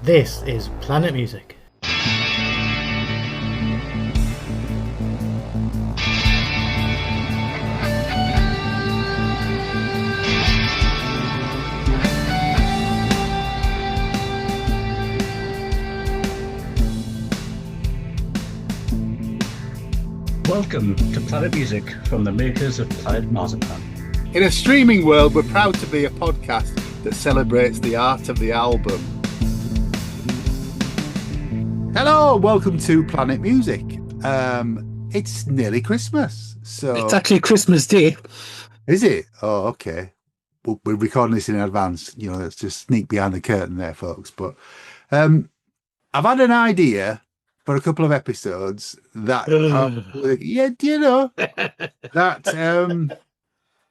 This is Planet Music. Welcome to Planet Music from the makers of Planet Marzipan. In a streaming world, we're proud to be a podcast that celebrates the art of the album. Hello, welcome to Planet Music. It's nearly Christmas, so it's actually Christmas Day. Is it? Oh, okay. We're recording this in advance. You know, let's just sneak behind the curtain there, folks. But I've had an idea for a couple of episodes that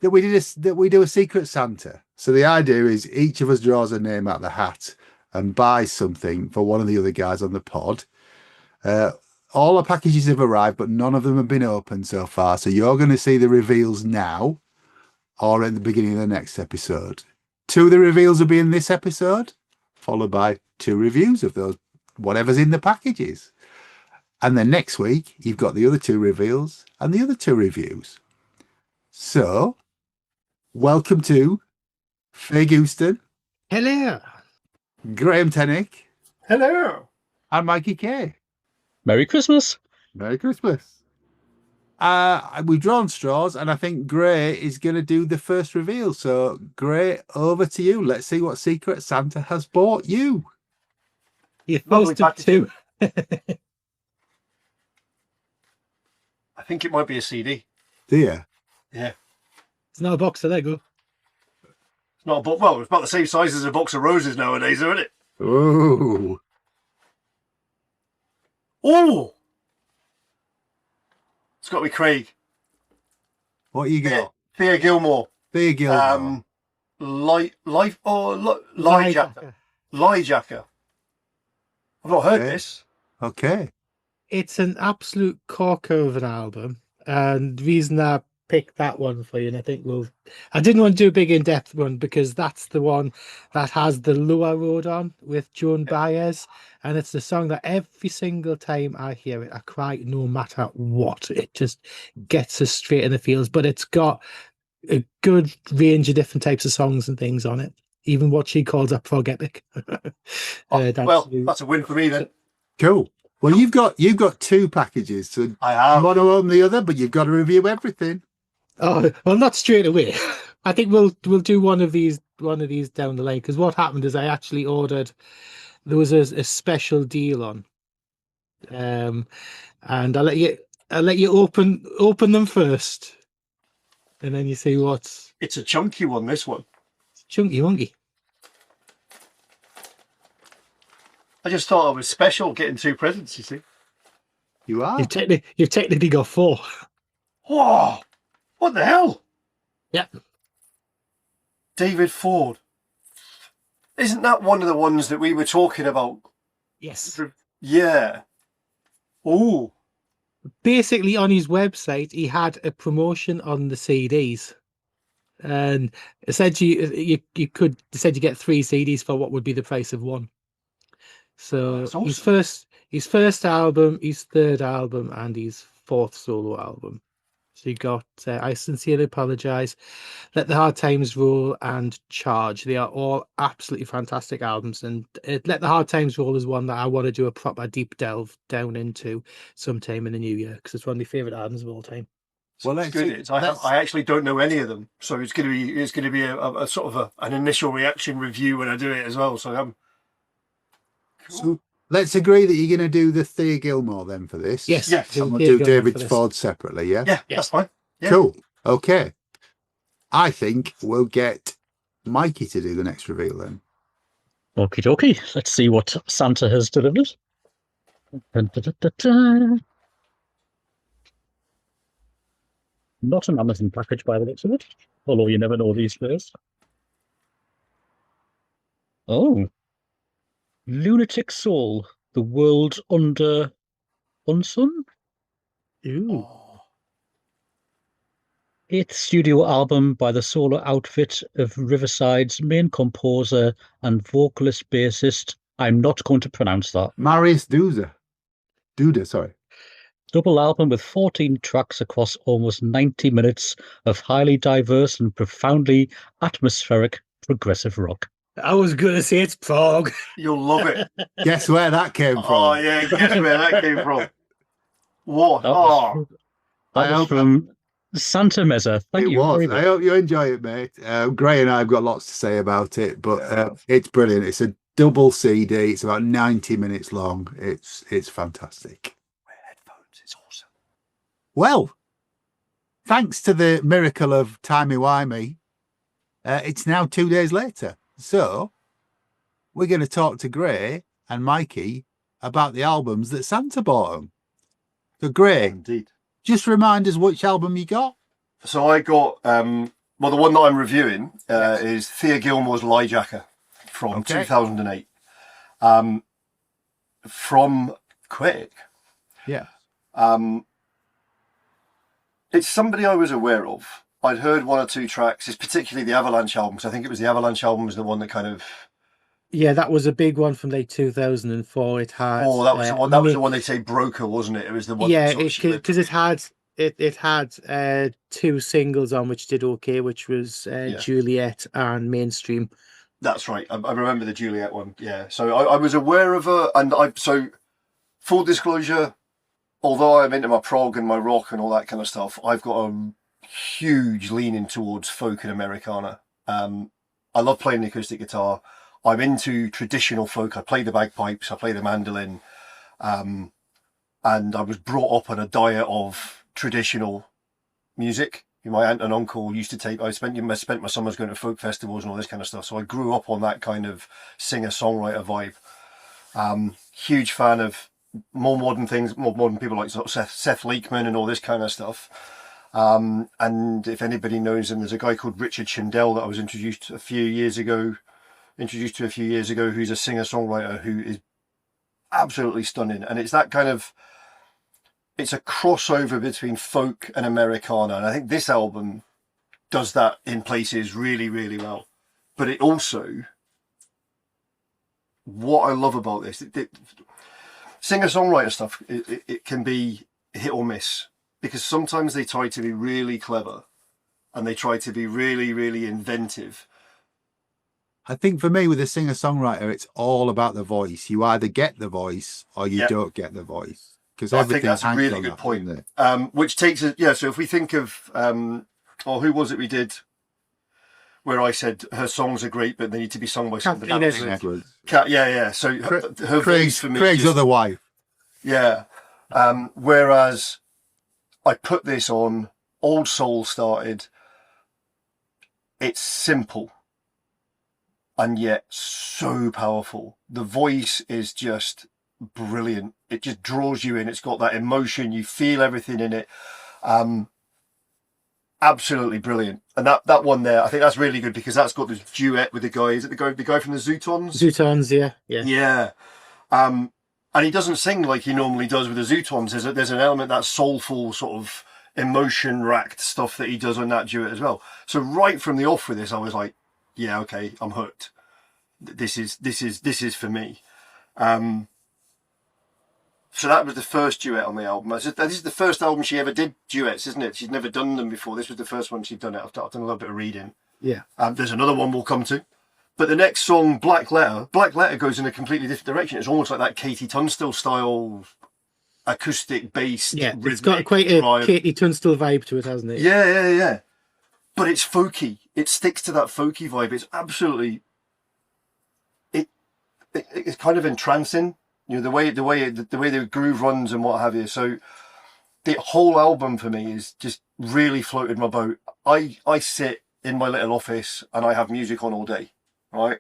that we do a secret Santa. So the idea is each of us draws a name out of the hat and buys something for one of the other guys on the pod. All the packages have arrived, but none of them have been opened so far. So you're going to see the reveals now or at the beginning of the next episode. 2 of the reveals will be in this episode, followed by 2 reviews of those, whatever's in the packages. And then next week, you've got the other 2 reveals and the other 2 reviews. So, welcome to Faye Gouston. Hello. Graham Tennick. Hello. And Mikey Kay. Merry Christmas. Merry Christmas. We've drawn straws, and I think Gray is going to do the first reveal. So, Gray, over to you. Let's see what secret Santa has bought you. You're supposed to. I think it might be a CD. Thea. Yeah. It's not a box of Lego. It's not a box. Well, it's about the same size as a box of roses nowadays, isn't it? Oh. Oh! It's got to be Craig. What you got? Thea Gilmore. Thea Gilmore. LieJacker. LieJacker. I've not heard this. Okay. It's an absolute corker of an album. And the reason I picked that one for you, and I think I didn't want to do a big in-depth one because that's the one that has the Lua Road on with Joan Baez. And it's the song that every single time I hear it, I cry no matter what. It just gets us straight in the feels. But it's got a good range of different types of songs and things on it. Even what she calls a prog epic. That's a win for me then. Cool. Well, you've got 2 packages, so I have. One will own the other, but you've got to review everything. Oh well, not straight away. I think we'll do one of these down the line, because what happened is I actually ordered. There was a special deal on, and I'll let you open them first, and then you see what's. It's a chunky one. This one. Chunky wonky. I just thought I was special getting 2 presents. You see. You are. You've technically got 4. Whoa! What the hell? Yeah. David Ford. Isn't that one of the ones that we were talking about? Yes. Yeah. Oh. Basically, on his website, he had a promotion on the CDs, and essentially, you said you get 3 CDs for what would be the price of 1. So awesome. his first album, his 3rd album, and his 4th solo album. So you got I Sincerely Apologize, Let the Hard Times Roll, and Charge. They are all absolutely fantastic albums, and Let the Hard Times Roll is one that I want to do a proper deep delve down into sometime in the new year, because it's one of my favourite albums of all time. Well, it's good. I actually don't know any of them, so it's going to be a sort of an initial reaction review when I do it as well. So cool. So let's agree that you're going to do the Thea Gilmore then for this. Yes. And we'll do David Ford separately, yeah? Yeah, that's fine. Yeah. Cool. Okay. I think we'll get Mikey to do the next reveal then. Okie dokie. Let's see what Santa has delivered. Dun, dun, dun, dun, dun. Not an Amazon package by the looks of it, although you never know these days. Oh. Lunatic Soul, The World Under Unsun? Ooh. 8th studio album by the solo outfit of Riverside's main composer and vocalist bassist I'm not going to pronounce that. Marius Duda, sorry. Double album with 14 tracks across almost 90 minutes of highly diverse and profoundly atmospheric progressive rock. I was going to say it's prog. You'll love it. Guess where that came from? Oh yeah, guess where that came from? What? That was, that was from Santa Meza. Thank you very much. I hope you enjoy it, mate. Gray and I have got lots to say about it, but it's brilliant. It's a double CD. It's about 90 minutes long. It's fantastic. Wear headphones. It's awesome. Well, thanks to the miracle of timey-wimey, it's now 2 days later. So we're going to talk to Gray and Mikey about the albums that Santa bought them. So Gray, Indeed. just remind us which album you got. So I got the one that I'm reviewing is Thea Gilmore's LieJacker from 2008. From Quake. Yeah. It's somebody I was aware of. I'd heard one or two tracks. It's particularly the Avalanche album, because I think it was the Avalanche album was the one that kind of... Yeah, that was a big one from like 2004. It had... Oh, that was the one. That was the one they say Broker, wasn't it? It was the one. Yeah, because it had two singles on which did okay, which was Juliet and Mainstream. That's right. I remember the Juliet one. Yeah. So I was aware of her, and so full disclosure, although I'm into my prog and my rock and all that kind of stuff, I've got a huge leaning towards folk and Americana. I love playing the acoustic guitar. I'm into traditional folk. I play the bagpipes. I play the mandolin. And I was brought up on a diet of traditional music. My aunt and uncle used to take... I spent my summers going to folk festivals and all this kind of stuff. So I grew up on that kind of singer-songwriter vibe. Huge fan of more modern things, more modern people like sort of Seth Leekman and all this kind of stuff. And if anybody knows him, there's a guy called Richard Shindell that I was introduced to a few years ago, who's a singer-songwriter who is absolutely stunning. And it's that kind of... It's a crossover between folk and Americana. And I think this album does that in places really, really well. But it also... What I love about this... Singer-songwriter stuff, it can be hit or miss. Because sometimes they try to be really clever. And they try to be really, really inventive. I think for me, with a singer-songwriter, it's all about the voice. You either get the voice or you don't get the voice. Because I think that's a really good point. Which takes us, so if we think of, who was it we did, where I said her songs are great, but they need to be sung by somebody else. Yeah. So her voice for me, Craig's other wife. Yeah. Whereas I put this on, Old Soul started. It's simple. And yet so powerful. The voice is just brilliant. It just draws you in. It's got that emotion. You feel everything in it. Absolutely brilliant. And that one there, I think that's really good because that's got this duet with the guy. Is it the guy from the Zootons? Zootons, yeah. Yeah. And he doesn't sing like he normally does with the Zootons. There's an element, that soulful sort of emotion-racked stuff that he does on that duet as well. So right from the off with this, I was like, yeah, okay, I'm hooked. This is for me. So that was the first duet on the album. This is the first album she ever did duets, isn't it? She'd never done them before. This was the first one she'd done it. I've done a little bit of reading. Yeah. There's another one we'll come to. But the next song, Black Letter goes in a completely different direction. It's almost like that Katie Tunstall style acoustic based. Yeah, it's got quite a Katie Tunstall vibe to it, hasn't it? Yeah. But it's folky. It sticks to that folky vibe. It's absolutely... It's kind of entrancing. You know, the way the groove runs and what have you. So the whole album for me is just really floated my boat. I sit in my little office and I have music on all day, right?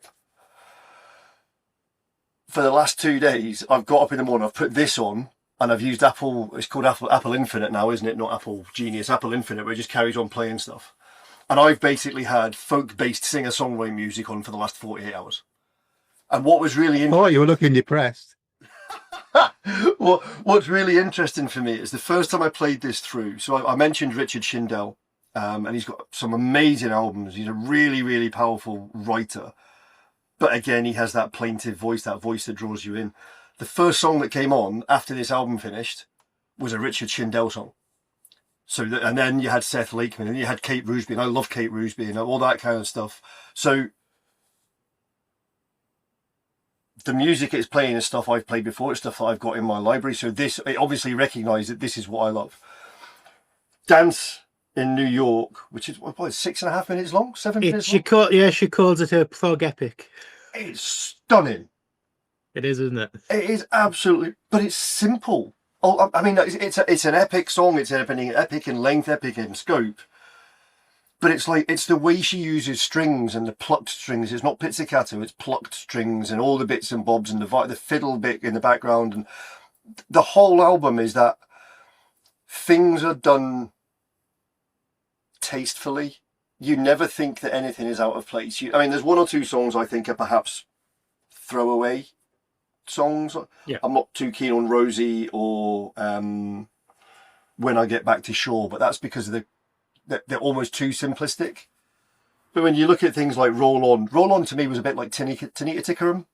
For the last 2 days, I've got up in the morning, I've put this on and I've used it's called Apple Infinite now, isn't it? Not Apple Genius, Apple Infinite, where it just carries on playing stuff. And I've basically had folk-based singer-songwriter music on for the last 48 hours. And what was really interesting... Oh, you were looking depressed. What's really interesting for me is the first time I played this through. So I mentioned Richard Shindell, and he's got some amazing albums. He's a really, really powerful writer. But again, he has that plaintive voice, that voice that draws you in. The first song that came on after this album finished was a Richard Shindell song. And then you had Seth Lakeman, and you had Kate Roosby, and I love Kate Roosby and all that kind of stuff. So the music it's playing is stuff I've played before. It's stuff that I've got in my library. So it obviously recognised that this is what I love. Dance in New York, which is what, 6.5 minutes long, 7 minutes long. She calls it a prog epic. It's stunning. It is, isn't it? It is absolutely, but it's simple. Oh, I mean, it's an epic song. It's epic in length, epic in scope. But it's the way she uses strings and the plucked strings. It's not pizzicato, it's plucked strings and all the bits and bobs and the fiddle bit in the background. And the whole album is that things are done tastefully. You never think that anything is out of place. I mean, there's one or two songs I think are perhaps throwaway songs. Yeah. I'm not too keen on Rosie or When I Get Back to Shore, but that's because they're almost too simplistic. But when you look at things like Roll On to me was a bit like Tanita Tikaram.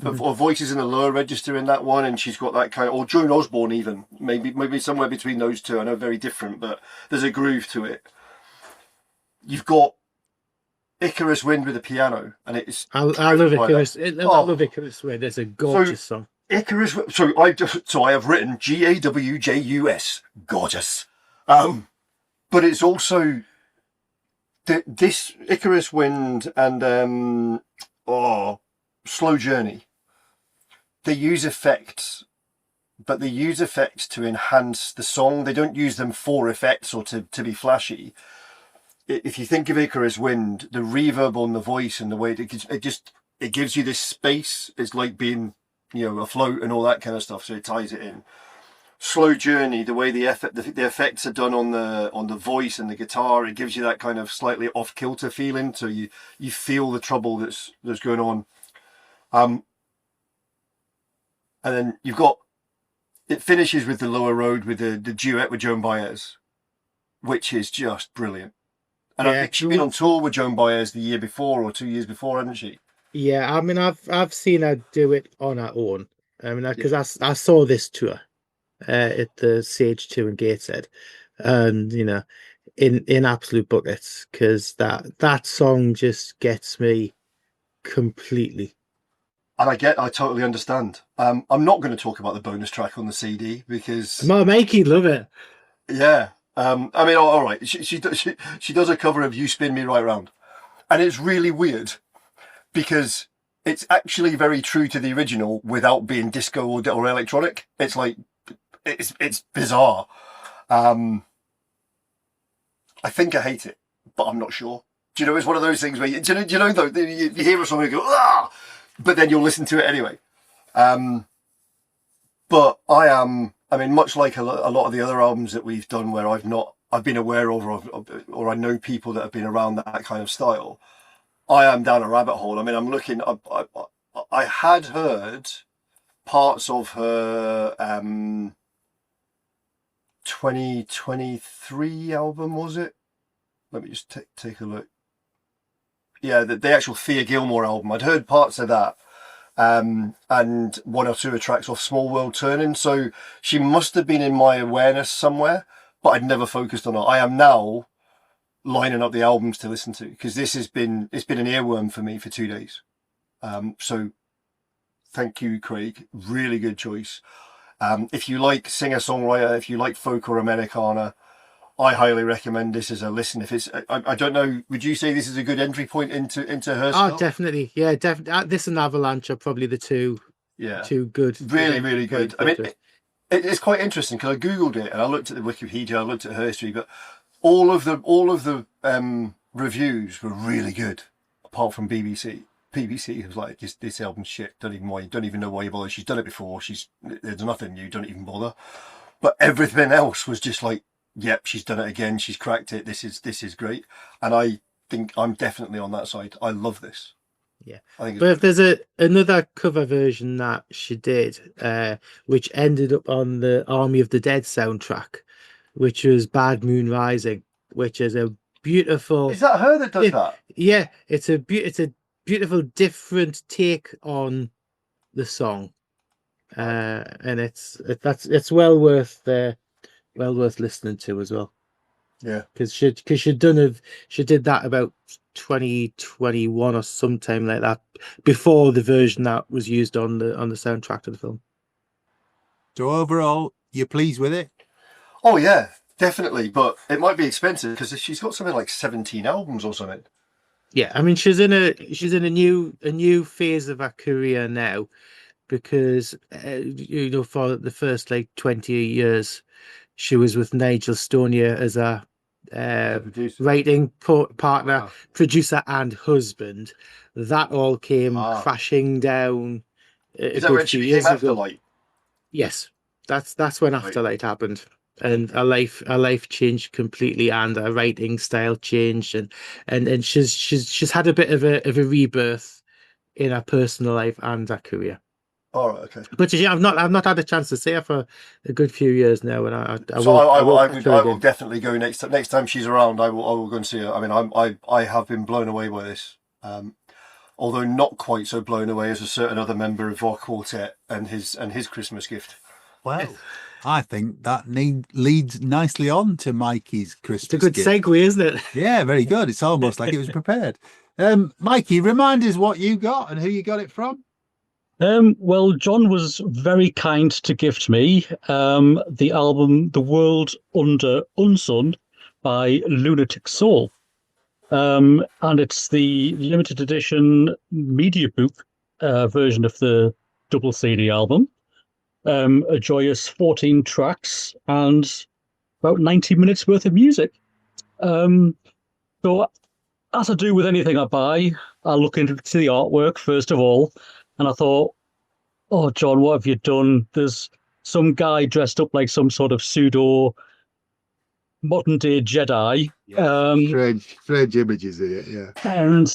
Her voice is in the lower register in that one, and she's got that kind of, or Joan Osborne even, maybe somewhere between those two. I know very different, but there's a groove to it. You've got Icarus Wind with the piano, and it's I love Icarus. I love Icarus Wind. It's a gorgeous song. Icarus. So I have written GAWJUS, gorgeous. But it's also this Icarus Wind and Slow Journey. They use effects, but they use effects to enhance the song. They don't use them for effects or to be flashy. If you think of Icarus Wind, the reverb on the voice and the way it gives you this space. It's like being, afloat and all that kind of stuff. So it ties it in. Slow Journey, the way the effects are done on the voice and the guitar, it gives you that kind of slightly off kilter feeling. So you feel the trouble that's going on. And then it finishes with the Lower Road with the duet with Joan Baez, which is just brilliant. And I think she'd been on tour with Joan Baez the year before or 2 years before, hadn't she? Yeah, I mean, I've seen her do it on her own. I mean, because I saw this tour at the CH2 in Gateshead, and in absolute buckets, because that song just gets me completely. And I totally understand. I'm not going to talk about the bonus track on the CD because Mikey love it. Yeah. I mean, all right. She does a cover of "You Spin Me Right Round," and it's really weird because it's actually very true to the original without being disco or electronic. It's like it's bizarre. I think I hate it, but I'm not sure. Do you know? It's one of those things where you hear a song and you go ah, but then you'll listen to it anyway. But I mean, much like a lot of the other albums that we've done where I've been aware of or I know people that have been around that kind of style, I am down a rabbit hole. I mean, I'm looking, I had heard parts of her 2023 album, was it? Let me just take a look. Yeah, the actual Thea Gilmore album. I'd heard parts of that. And one or two tracks off Small World Turning. So she must have been in my awareness somewhere, but I'd never focused on her. I am now lining up the albums to listen to because it's been an earworm for me for 2 days. So thank you, Craig. Really good choice. If you like singer-songwriter, if you like folk or Americana, I highly recommend this as a listen. If it's, I don't know, would you say this is a good entry point into her stuff? Oh, definitely. Yeah, definitely. This and Avalanche are probably the two. Yeah, two good. Really, really good. I mean, it's quite interesting because I googled it and I looked at the Wikipedia, I looked at her history, but all of the reviews were really good, apart from BBC. BBC was like, this album's shit. Don't even know why you bother. She's done it before. There's nothing new. Don't even bother. But everything else was just like, yep, she's done it again. She's cracked it. This is great. And I think I'm definitely on that side. I love this. Yeah. But if there's another cover version that she did, which ended up on the Army of the Dead soundtrack, which was Bad Moon Rising, which is a beautiful. Is that her that does that? Yeah, it's beautiful, different take on the song, and it's well worth listening to as well. Yeah. Because she did that about 2021 or sometime like that, before the version that was used on the soundtrack to the film. So overall, you're pleased with it? Oh yeah, definitely. But it might be expensive because she's got something like 17 albums or something. Yeah, I mean she's in a new phase of her career now, because for the first like 20 years she was with Nigel Stonia as a writing partner, Wow. producer, and husband. That all came crashing down. Is that when she became Afterlight? Yes, that's when Afterlight happened, and her life changed completely, and her writing style changed, and she's had a bit of a rebirth in her personal life and her career. All right, okay. But yeah, I've not had a chance to see her for a good few years now, and I will definitely go next time she's around. I will go and see her. I mean, I have been blown away by this, although not quite so blown away as a certain other member of our quartet and his Christmas gift. Well, I think that leads nicely on to Mikey's Christmas It's a good gift. segue, isn't it? Yeah, very good. It's almost like it was prepared. Mikey, remind us what you got and who you got it from. Well, John was very kind to gift me the album The World Under Unsun by Lunatic Soul. And it's the limited edition media book version of the double CD album. A joyous 14 tracks and about 90 minutes worth of music. So as I do with anything I buy, I look into the artwork first of all, and I thought, oh, John, what have you done? There's some guy dressed up like some sort of pseudo modern day Jedi. Strange images in it, yeah. And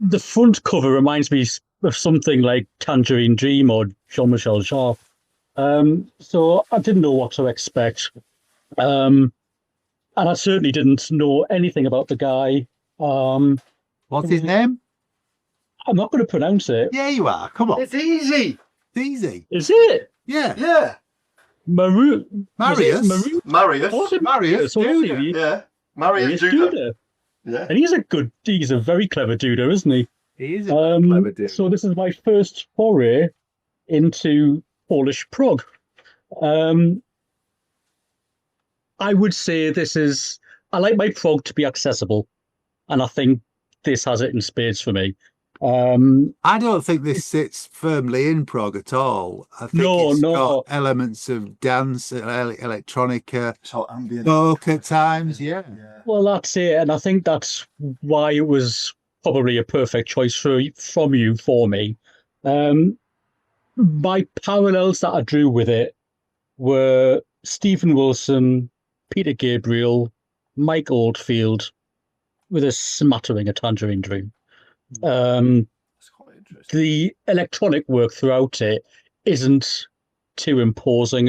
the front cover reminds me of something like Tangerine Dream or Jean-Michel Jarre. So I didn't know what to expect. And I certainly didn't know anything about the guy. What's his name? I'm not going to pronounce it. Yeah, you are. Come on. It's easy. It's easy. Is it? Yeah. Yeah. Marius. Marius. Was it Marius Duda. Yeah. Marius Duda. Yeah. And he's a very clever duder, isn't he? He is a clever dude. So this is my first foray into Polish prog. I would say I like my prog to be accessible, and I think this has it in spades for me. I don't think this sits firmly in prog at all. I think it's got elements of dance, electronica, so ambient, folk at times. Yeah. Well, that's it, and I think that's why it was probably a perfect choice from you for me. My parallels that I drew with it were Stephen Wilson, Peter Gabriel, Mike Oldfield, with a smattering of Tangerine Dream. That's quite interesting. The electronic work throughout it isn't too imposing.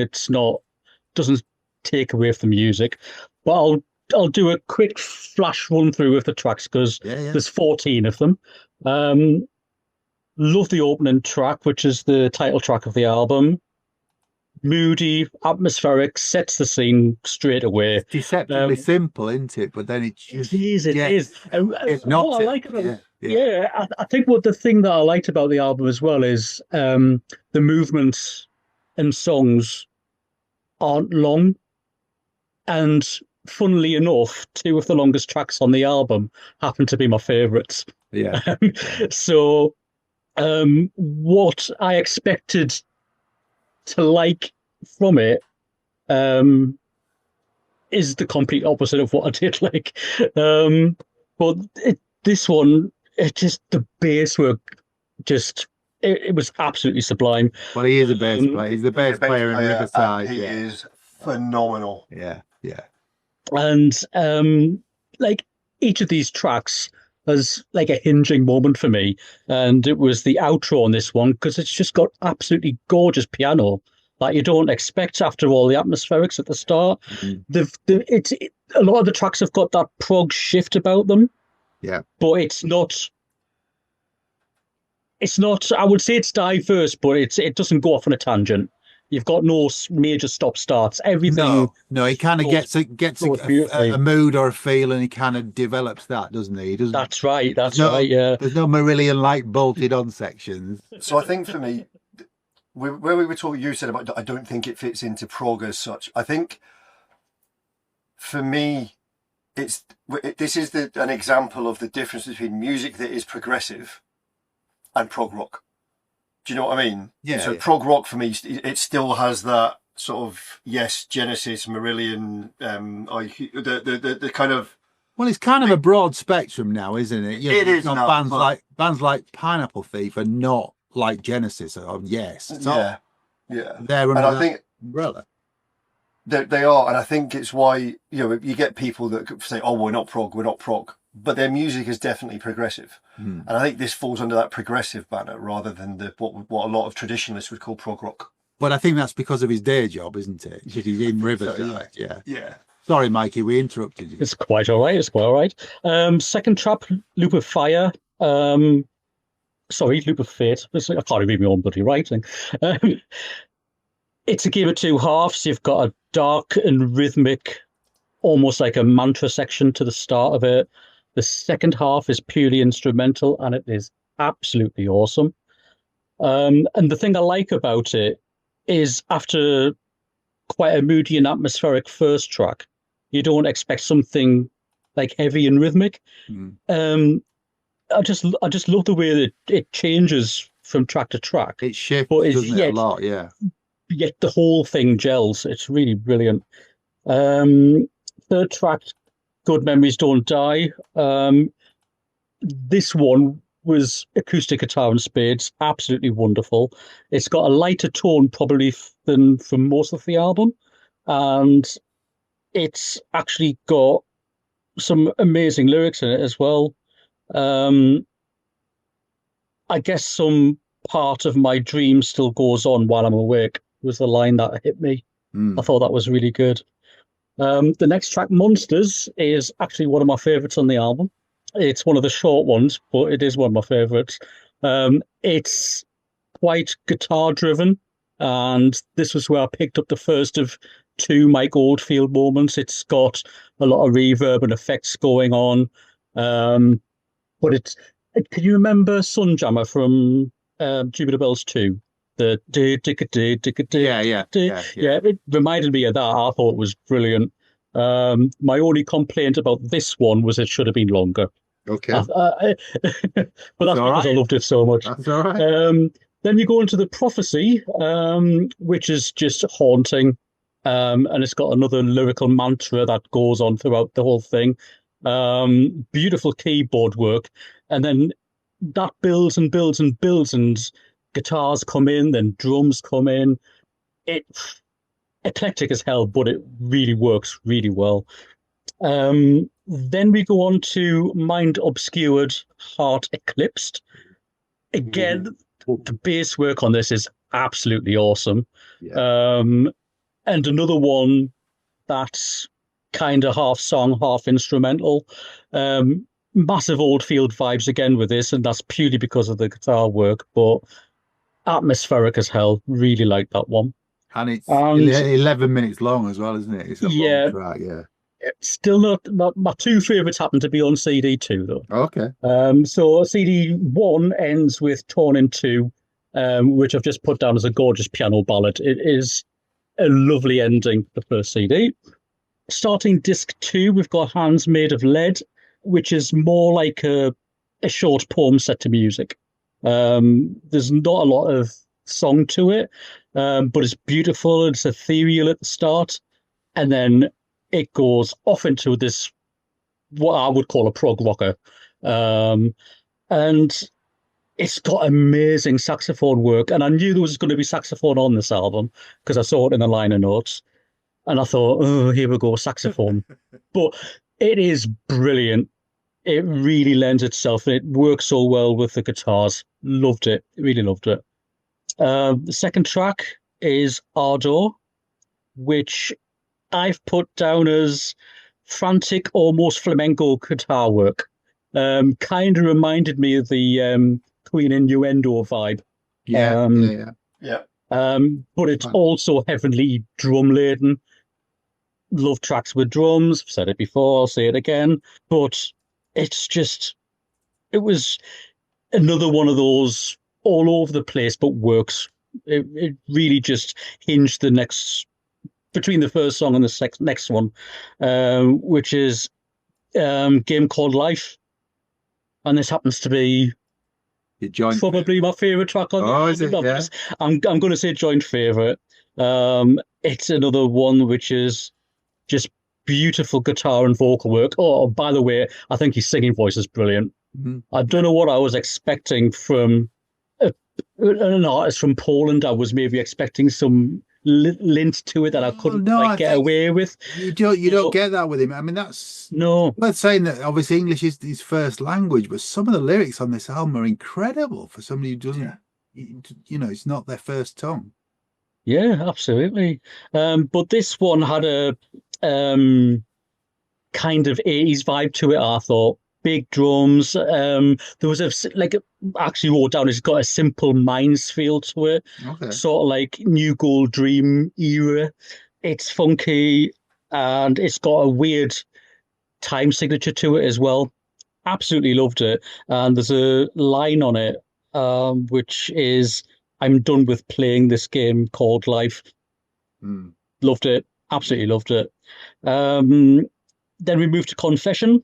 Doesn't take away from the music. But I'll do a quick flash run through of the tracks because there's 14 of them. Love the opening track, which is the title track of the album. Moody, atmospheric, sets the scene straight away. It's deceptively simple, isn't it? But then it just it is. It's not. What I like about it, I think what the thing that I liked about the album as well is the movements and songs aren't long, and funnily enough, two of the longest tracks on the album happen to be my favourites. Yeah. So, what I expected to like from it is the complete opposite of what I did like. But this one, the bass work it was absolutely sublime. Well, he is a bass player. He's the bass player in Riverside. He is phenomenal. Yeah. And like each of these tracks was like a hinging moment for me, and it was the outro on this one because it's just got absolutely gorgeous piano like you don't expect after all the atmospherics at the start. A lot of the tracks have got that prog shift about them. Yeah, but it's not It's not. I would say it's diverse, but it doesn't go off on a tangent. You've got no major stop starts. Everything. No, he kind of gets goes beautifully. a mood or a feel, and he kind of develops that, doesn't he? He doesn't. That's right. That's right. Yeah. There's no Marillion like bolted on sections. So I think for me, where we were talking, you said about I don't think it fits into prog as such. I think for me, this is an example of the difference between music that is progressive and prog rock. Do you know what I mean? Yeah. So prog rock for me, it still has that sort of Genesis, Marillion, the kind of. Well, it's kind of a broad spectrum now, isn't it? It is now, bands like Pineapple Thief are not like Genesis or Yes. Yeah. They're under and I think umbrella. They are, and I think it's why you get people that say, "Oh, we're not prog," but their music is definitely progressive, and I think this falls under that progressive banner rather than what a lot of traditionalists would call prog rock. But I think that's because of his day job, isn't it? He's in Rivers. Yeah. Sorry, Mikey, we interrupted you. It's quite all right. It's quite all right. Second track, Loop of Fire. Sorry, Loop of Fate. I can't read my own bloody writing. It's a game of two halves. You've got a dark and rhythmic, almost like a mantra section to the start of it. The second half is purely instrumental, and it is absolutely awesome. And the thing I like about it is after quite a moody and atmospheric first track, you don't expect something like heavy and rhythmic. I just love the way that it changes from track to track. It shifts, doesn't it, a lot, yeah. Yet the whole thing gels. It's really brilliant. Third track, Good Memories Don't Die. This one was acoustic guitar and spades, absolutely wonderful. It's got a lighter tone probably than from most of the album, and it's actually got some amazing lyrics in it as well. I guess some part of my dream still goes on while I'm awake was the line that hit me. I thought that was really good. The next track, Monsters, is actually one of my favorites on the album. It's one of the short ones, but it is one of my favorites. It's quite guitar driven, and this was where I picked up the first of two Mike Oldfield moments. It's got a lot of reverb and effects going on. But can you remember Sunjammer from Jupiter Bells 2? The yeah, it reminded me of that. I thought it was brilliant. My only complaint about this one was it should have been longer. Okay. But that's because I loved it so much. That's all right. Then you go into the Prophecy, which is just haunting. And it's got another lyrical mantra that goes on throughout the whole thing. Beautiful keyboard work. And then that builds and builds and builds, and guitars come in, then drums come in. It's eclectic as hell, but it really works really well. Then we go on to Mind Obscured, Heart Eclipsed. Again, the bass work on this is absolutely awesome. Yeah. And another one that's kind of half song, half instrumental. Massive Oldfield vibes again with this, and that's purely because of the guitar work, but atmospheric as hell. Really like that one. And it's 11 minutes long as well, isn't it? It's a long track, yeah. Still not my two favourites happen to be on CD 2, though. Okay. So CD 1 ends with Torn in Two, which I've just put down as a gorgeous piano ballad. It is a lovely ending, the first CD. Starting disc 2, we've got Hands Made of Lead, which is more like a short poem set to music. There's not a lot of song to it, but it's beautiful. It's ethereal at the start, and then it goes off into this, what I would call a prog rocker. And it's got amazing saxophone work. And I knew there was going to be saxophone on this album because I saw it in the liner notes. And I thought, oh, here we go, saxophone. But it is brilliant. It really lends itself, and it works so well with the guitars. Loved it. Really loved it. The second track is Ardor, which I've put down as frantic, almost flamenco guitar work. Kind of reminded me of the Queen innuendo vibe. Yeah, Yeah. But it's Fun. also heavily drum laden. Love tracks with drums. I've said it before, I'll say it again. But it's just, it was another one of those all over the place, but works. It really just hinged between the first song and the next one, which is Game Called Life. And this happens to be Your joint. probably my favorite track on the Oh, is album. it? Yeah. I'm going to say joint favorite. It's another one which is just beautiful guitar and vocal work. Oh, by the way, I think his singing voice is brilliant. Mhm. I don't know what I was expecting from an artist from Poland. I was maybe expecting some lint to it that I couldn't quite get away with. You don't get that with him. I mean, that's No. worth saying that obviously English is his first language, but some of the lyrics on this album are incredible for somebody who doesn't, it's not their first tongue. Yeah, absolutely. But this one had a kind of 80s vibe to it, I thought. Big drums. There was actually wrote down, it's got a Simple Minds feel to it. Okay. Sort of like New Gold Dream era. It's funky and it's got a weird time signature to it as well. Absolutely loved it. And there's a line on it, which is, I'm done with playing this game called life. Loved it. Absolutely loved it. Then we move to Confession,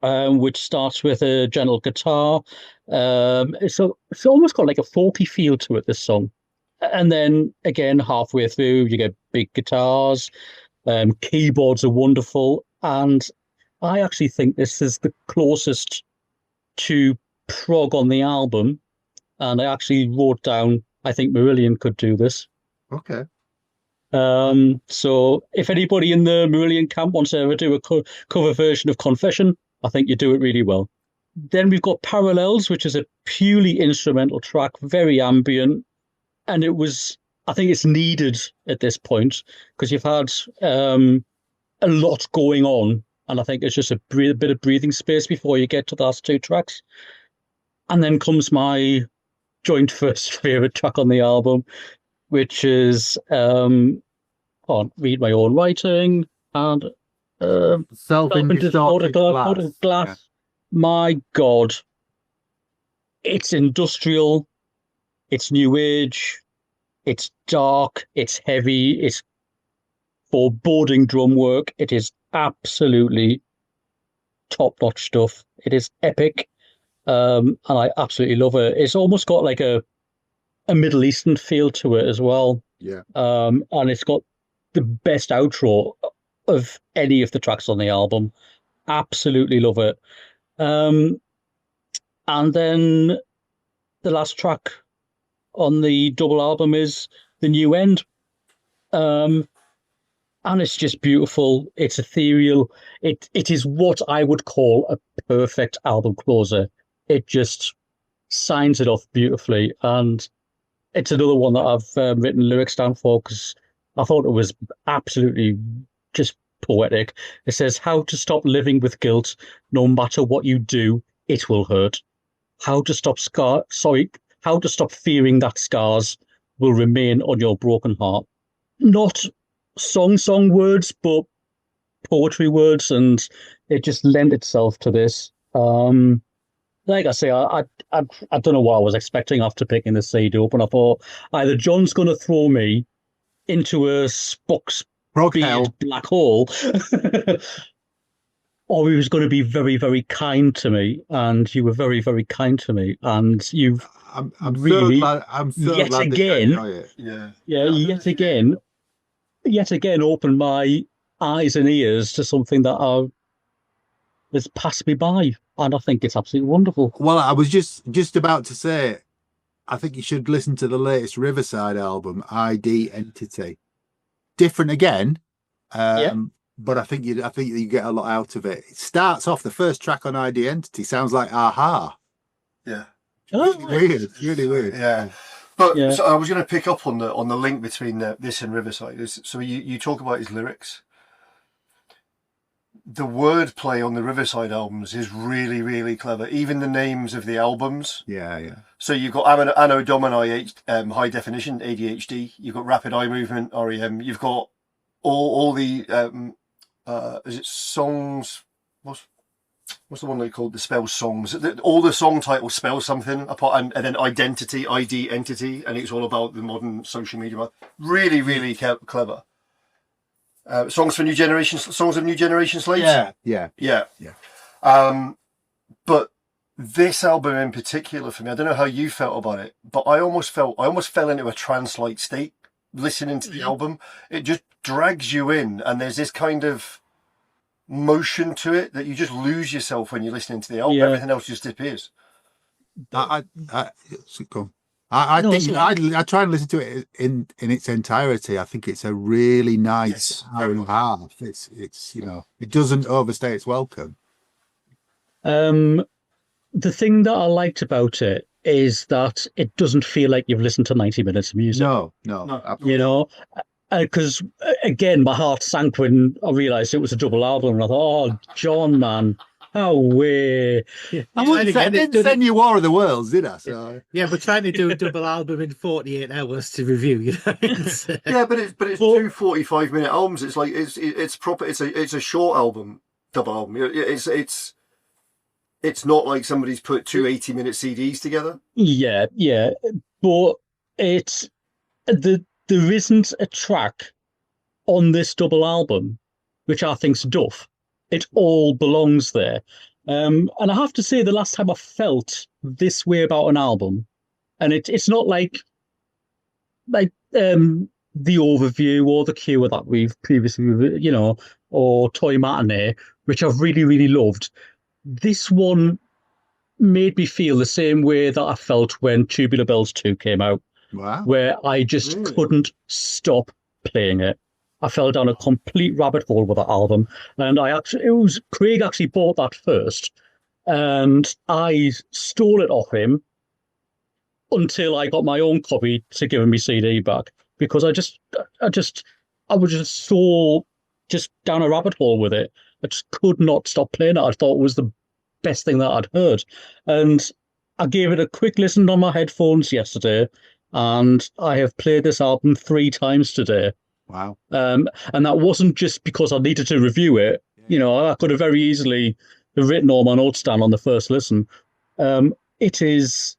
which starts with a gentle guitar. It's almost got like a folky feel to it, this song. And then again, halfway through, you get big guitars. Keyboards are wonderful. And I actually think this is the closest to prog on the album. And I actually wrote down, I think Marillion could do this. Okay. So if anybody in the Marillion camp wants to ever do a cover version of Confession, I think you do it really well. Then we've got Parallels, which is a purely instrumental track, very ambient. And I think it's needed at this point because you've had a lot going on. And I think it's just a bit of breathing space before you get to the last two tracks. And then comes my joint first favorite track on the album, which is can't read my own writing and Self-distorted glass. Glass. Yeah. My God, it's industrial, it's new age, it's dark, it's heavy, it's foreboding drum work. It is absolutely top-notch stuff. It is epic, and I absolutely love it. It's almost got like a Middle Eastern feel to it as well. Yeah. And it's got the best outro of any of the tracks on the album. Absolutely love it. And then the last track on the double album is The New End. And it's just beautiful. It's ethereal. It is what I would call a perfect album closer. It just signs it off beautifully. And it's another one that I've written lyrics down for because I thought it was absolutely just poetic. It says, how to stop living with guilt. No matter what you do, it will hurt. How to stop fearing that scars will remain on your broken heart. Not song words, but poetry words, and it just lent itself to this. Like I say, I don't know what I was expecting after picking the CD up, and I thought either John's going to throw me into a Spock's beard black hole, or he was going to be very, very kind to me, and you were very, very kind to me, and you've I'm really, so glad. I'm so yet glad that you again, enjoy it. yet again, opened my eyes and ears to something that has passed me by, and I think it's absolutely wonderful. Well, I was just about to say, I think you should listen to the latest Riverside album, ID Entity. Different again, but I think you get a lot out of it. It starts off, the first track on ID Entity sounds like Aha. Yeah. Really weird. Yeah. But so I was going to pick up on the link between this and Riverside. So you talk about his lyrics. the wordplay on the Riverside albums is really, really clever. Even the names of the albums. Yeah. So you've got Anno Domini, high definition, ADHD. You've got rapid eye movement, REM. You've got all the is it songs? What's the one they called? The spell songs. All the song titles spell something apart, and then identity, ID, entity, and it's all about the modern social media. Really, really clever. Songs of New Generation slaves. Yeah. But this album in particular, for me, I don't know how you felt about it, but I almost fell into a trance-like state listening to the album. It just drags you in, and there's this kind of motion to it that you just lose yourself when you're listening to the album. Everything else just disappears. I try and listen to it in its entirety. I think it's a really nice hour and a half. It's it doesn't overstay its welcome. The thing that I liked about it is that it doesn't feel like you've listened to 90 minutes of music. No, You know, because again, my heart sank when I realised it was a double album, and I thought, "Oh, John, man, how way!" I didn't send you War of the Worlds, did I? So. Yeah, but trying to do a double album in 48 hours to review, you know. Yeah, but it's two 45-minute albums. It's like it's proper. It's a short album, double album. It's not like somebody's put two 80-minute CDs together. Yeah, but there isn't a track on this double album which I think's duff. It all belongs there. And I have to say, the last time I felt this way about an album, and it's not like the Overview or the Cure that we've previously, or Toy Matinee, which I've really, really loved. This one made me feel the same way that I felt when Tubular Bells 2 came out. Wow. Where I just couldn't stop playing it. I fell down a complete rabbit hole with that album, and Craig actually bought that first, and I stole it off him until I got my own copy to give him my CD back, because I was just so down a rabbit hole with it. I just could not stop playing it. I thought it was the best thing that I'd heard, and I gave it a quick listen on my headphones yesterday. And I have played this album 3 times today. Wow. And that wasn't just because I needed to review it. I could have very easily written all my notes down on the first listen. It is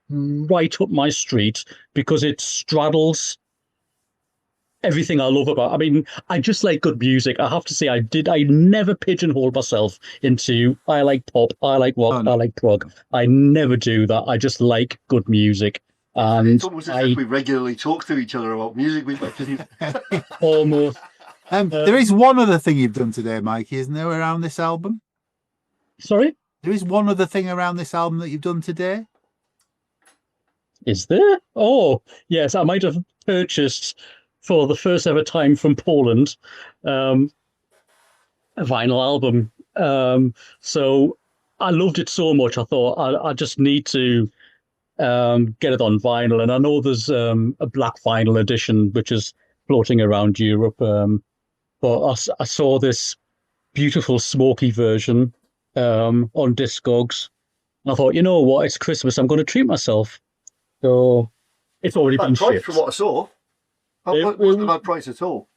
right up my street because it straddles everything I love about. I mean, I just like good music. I have to say, I never pigeonhole myself into I like pop, I like rock, I like prog. I never do that. I just like good music. And it's almost as if we regularly talk to each other about music. Almost. There is one other thing you've done today, Mikey, isn't there, around this album? Sorry? There is one other thing around this album that you've done today? Is there? Oh, yes, I might have purchased for the first ever time from Poland a vinyl album. So I loved it so much, I thought I just need to get it on vinyl, and I know there's a black vinyl edition which is floating around Europe, but I saw this beautiful smoky version on Discogs, and I thought, you know what, it's Christmas, I'm going to treat myself. So it's already been shipped. From what I saw, it wasn't a bad price at all.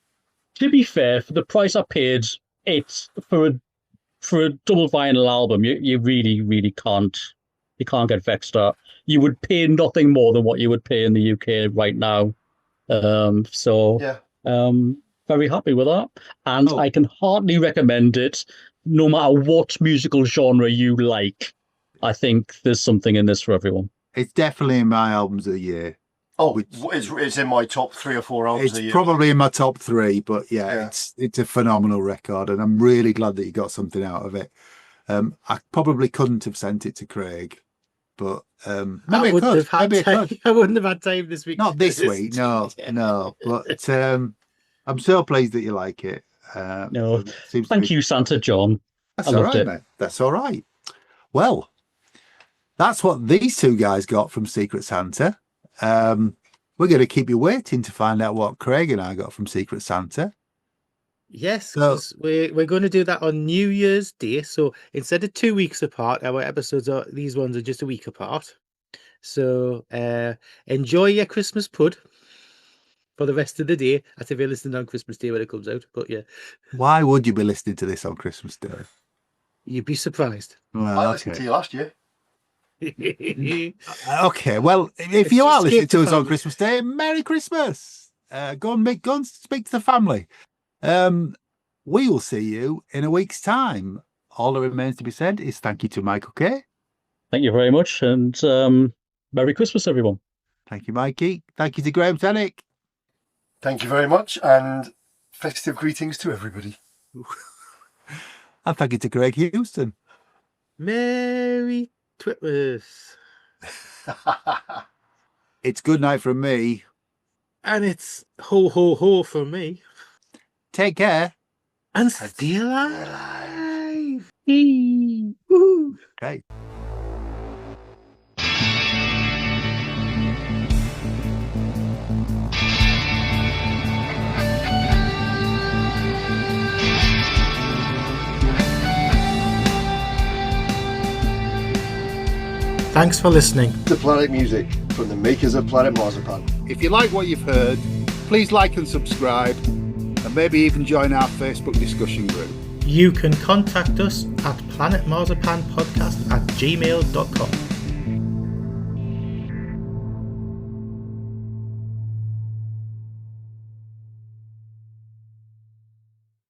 To be fair, for the price I paid, it's for a double vinyl album. You really, really can't get vexed at. You would pay nothing more than what you would pay in the UK right now. Very happy with that. And I can heartily recommend it, no matter what musical genre you like. I think there's something in this for everyone. It's definitely in my albums of the year. It's in my top 3 or 4 albums of the year. It's probably in my top 3, but it's a phenomenal record, and I'm really glad that you got something out of it. I probably couldn't have sent it to Craig. But maybe I could. I wouldn't have had time this week. Not this week, no. But I'm so pleased that you like it. No, thank you, Santa John. That's all right, mate. That's all right. Well, that's what these 2 guys got from Secret Santa. We're going to keep you waiting to find out what Craig and I got from Secret Santa. Yes, So- 'cause we're going to do that on New Year's Day. So instead of 2 weeks apart, our episodes these ones are just a week apart. So enjoy your Christmas pud for the rest of the day. As if you're listening on Christmas Day when it comes out. But yeah, Why would you be listening to this on Christmas Day? you'd be surprised. Well, I listened to you last year. Okay, well, if It's you to are listening skip to the us on family. Christmas Day, Merry Christmas. Go and speak to the family. We will see you in a week's time. All that remains to be said is thank you to Michael K. Thank you very much, and Merry Christmas, everyone. Thank you, Mikey. Thank you to Graham Tannick. Thank you very much, and festive greetings to everybody. And thank you to Craig Houston. Merry Twitmas. It's good night from me. And it's ho ho ho from me. Take care. And stay alive. Woohoo. Okay. Thanks for listening. The Planet Music from the makers of Planet Marzipan. If you like what you've heard, please like and subscribe, and maybe even join our Facebook discussion group. You can contact us at planetmarzipanpodcast@gmail.com.